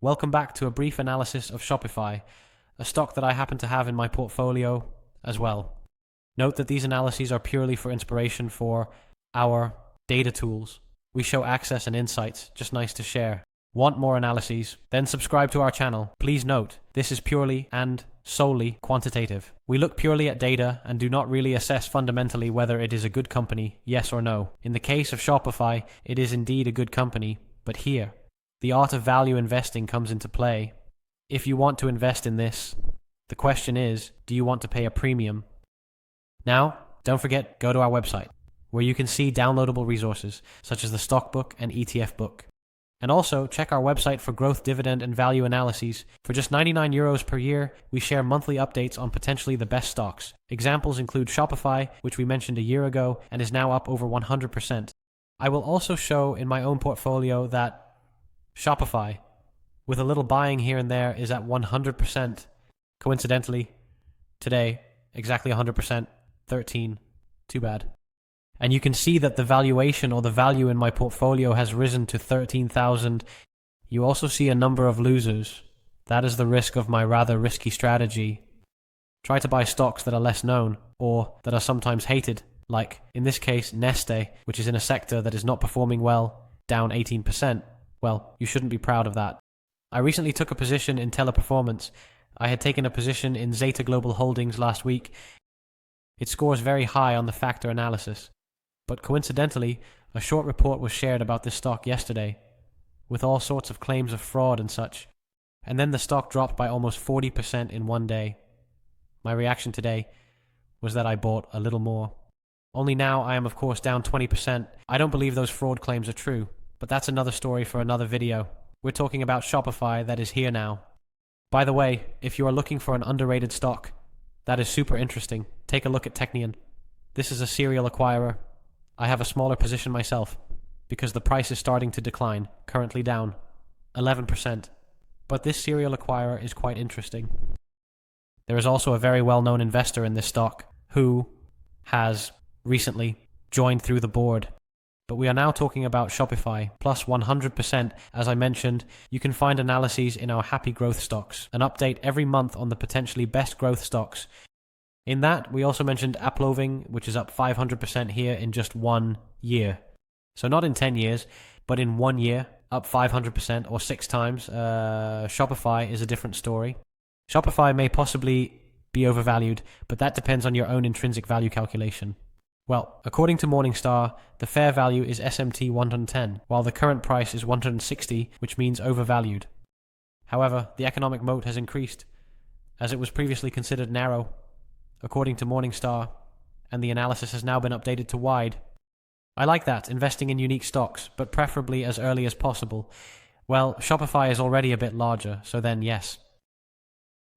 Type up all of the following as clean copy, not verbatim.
Welcome back to a brief analysis of Shopify, a stock that I happen to have in my portfolio as well. Note that these analyses are purely for inspiration for our data tools. We show access and insights, just nice to share. Want more analyses? Then subscribe to our channel. Please note, this is purely and solely quantitative. We look purely at data and do not really assess fundamentally whether it is a good company, yes or no. In the case of Shopify, it is indeed a good company, but here, the art of value investing comes into play. If you want to invest in this, the question is, do you want to pay a premium? Now, don't forget, go to our website, where you can see downloadable resources, such as the stock book and ETF book. And also, check our website for growth, dividend, and value analyses. For just €99 per year, we share monthly updates on potentially the best stocks. Examples include Shopify, which we mentioned a year ago, and is now up over 100%. I will also show in my own portfolio that Shopify, with a little buying here and there, is at 100%. Coincidentally, today, exactly 100%, 13. Too bad. And you can see that the valuation or the value in my portfolio has risen to 13,000. You also see a number of losers. That is the risk of my rather risky strategy. Try to buy stocks that are less known or that are sometimes hated, like, in this case, Neste, which is in a sector that is not performing well, down 18%. Well, you shouldn't be proud of that. I recently took a position in Teleperformance. I had taken a position in Zeta Global Holdings last week. It scores very high on the factor analysis. But coincidentally, a short report was shared about this stock yesterday, with all sorts of claims of fraud and such. And then the stock dropped by almost 40% in one day. My reaction today was that I bought a little more. Only now I am of course down 20%. I don't believe those fraud claims are true. But that's another story for another video. We're talking about Shopify that is here now. By the way, if you are looking for an underrated stock that is super interesting, take a look at Technion. This is a serial acquirer. I have a smaller position myself because the price is starting to decline, currently down 11%. But this serial acquirer is quite interesting. There is also a very well-known investor in this stock who has recently joined through the board. But we are now talking about Shopify, plus 100%. As I mentioned, you can find analyses in our Happy Growth stocks, an update every month on the potentially best growth stocks. In that, we also mentioned Apploving, which is up 500% here in just 1 year. So not in 10 years, but in 1 year, up 500% or 6 times. Shopify is a different story. Shopify may possibly be overvalued, but that depends on your own intrinsic value calculation. Well, according to Morningstar, the fair value is SMT 110, while the current price is 160, which means overvalued. However, the economic moat has increased, as it was previously considered narrow, according to Morningstar, and the analysis has now been updated to wide. I like that, investing in unique stocks, but preferably as early as possible. Well, Shopify is already a bit larger, so then yes.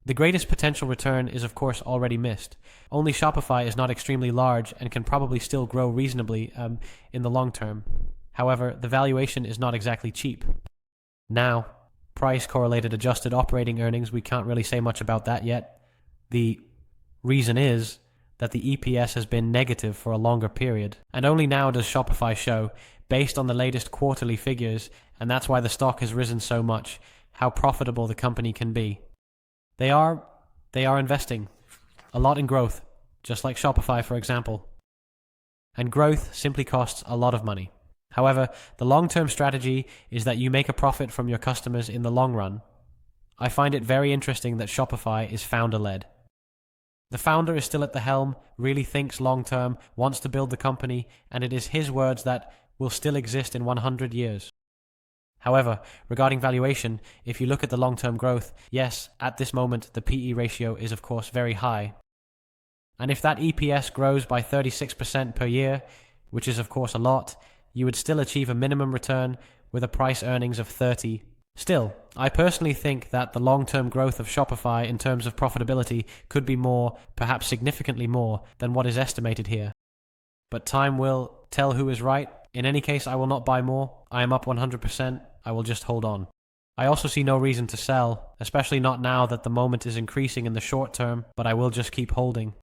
The greatest potential return is of course already missed. Only Shopify is not extremely large and can probably still grow reasonably in the long term. However, the valuation is not exactly cheap. Now, price correlated adjusted operating earnings, we can't really say much about that yet. The reason is that the EPS has been negative for a longer period, and only now does Shopify show, based on the latest quarterly figures, and that's why the stock has risen so much, how profitable the company can be. They are investing a lot in growth, just like Shopify, for example. And growth simply costs a lot of money. However, the long-term strategy is that you make a profit from your customers in the long run. I find it very interesting that Shopify is founder-led. The founder is still at the helm, really thinks long-term, wants to build the company, and it is his words that will still exist in 100 years. However, regarding valuation, if you look at the long-term growth, yes, at this moment the PE ratio is of course very high. And if that EPS grows by 36% per year, which is of course a lot, you would still achieve a minimum return with a price earnings of 30. Still, I personally think that the long-term growth of Shopify in terms of profitability could be more, perhaps significantly more, than what is estimated here. But time will tell who is right. In any case, I will not buy more. I am up 100%. I will just hold on. I also see no reason to sell, especially not now that the moment is increasing in the short term, but I will just keep holding.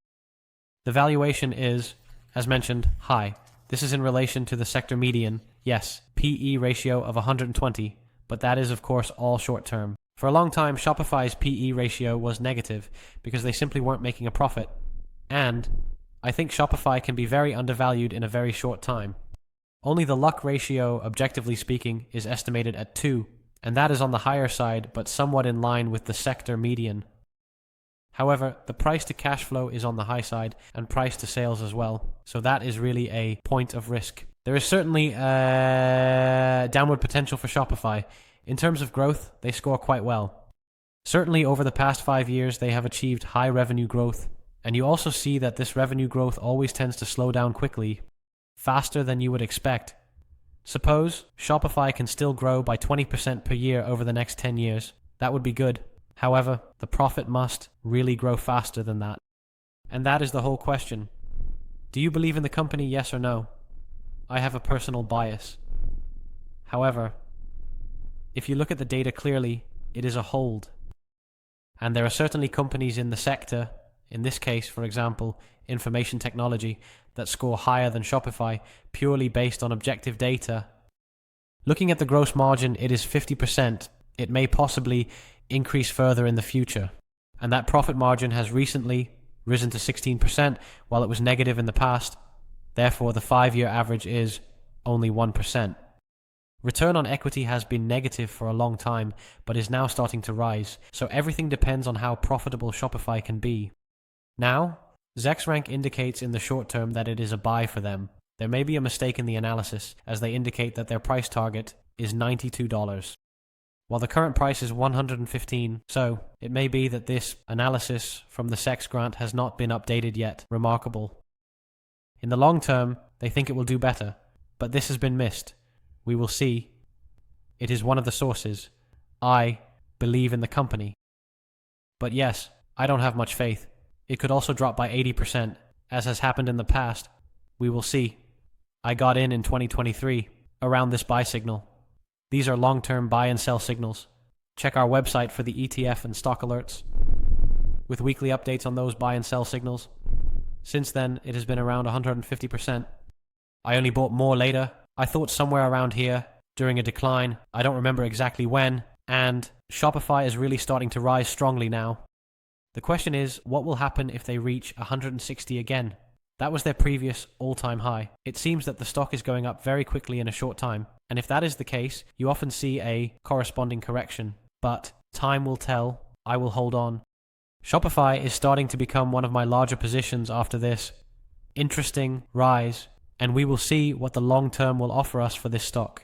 The valuation is, as mentioned, high. This is in relation to the sector median. Yes, PE ratio of 120, but that is of course all short term. For a long time, Shopify's PE ratio was negative because they simply weren't making a profit. And I think Shopify can be very undervalued in a very short time. Only the luck ratio, objectively speaking, is estimated at 2, and that is on the higher side, but somewhat in line with the sector median. However, the price to cash flow is on the high side, and price to sales as well, so that is really a point of risk. There is certainly downward potential for Shopify. In terms of growth, they score quite well. Certainly over the past 5 years, they have achieved high revenue growth, and you also see that this revenue growth always tends to slow down quickly, faster than you would expect. Suppose Shopify can still grow by 20% per year over the next 10 years. That would be good. However, the profit must really grow faster than that. And that is the whole question. Do you believe in the company, yes or no? I have a personal bias. However, if you look at the data clearly, it is a hold. And there are certainly companies in the sector, in this case, for example, information technology, that score higher than Shopify purely based on objective data. Looking at the gross margin, it is 50%. It may possibly increase further in the future. And that profit margin has recently risen to 16%, while it was negative in the past. Therefore, the 5-year average is only 1%. Return on equity has been negative for a long time, but is now starting to rise, so everything depends on how profitable Shopify can be. Now, ZexRank indicates in the short term that it is a buy for them. There may be a mistake in the analysis, as they indicate that their price target is $92, while the current price is $115, so it may be that this analysis from the SEX grant has not been updated yet. Remarkable. In the long term, they think it will do better, but this has been missed. We will see. It is one of the sources. I believe in the company. But yes, I don't have much faith. It could also drop by 80%, as has happened in the past. We will see. I got in 2023, around this buy signal. These are long-term buy and sell signals. Check our website for the ETF and stock alerts, with weekly updates on those buy and sell signals. Since then, it has been around 150%. I only bought more later. I thought somewhere around here, during a decline. I don't remember exactly when, and Shopify is really starting to rise strongly now. The question is, what will happen if they reach 160 again? That was their previous all-time high. It seems that the stock is going up very quickly in a short time, and if that is the case, you often see a corresponding correction. But time will tell. I will hold on. Shopify is starting to become one of my larger positions after this interesting rise, and we will see what the long term will offer us for this stock.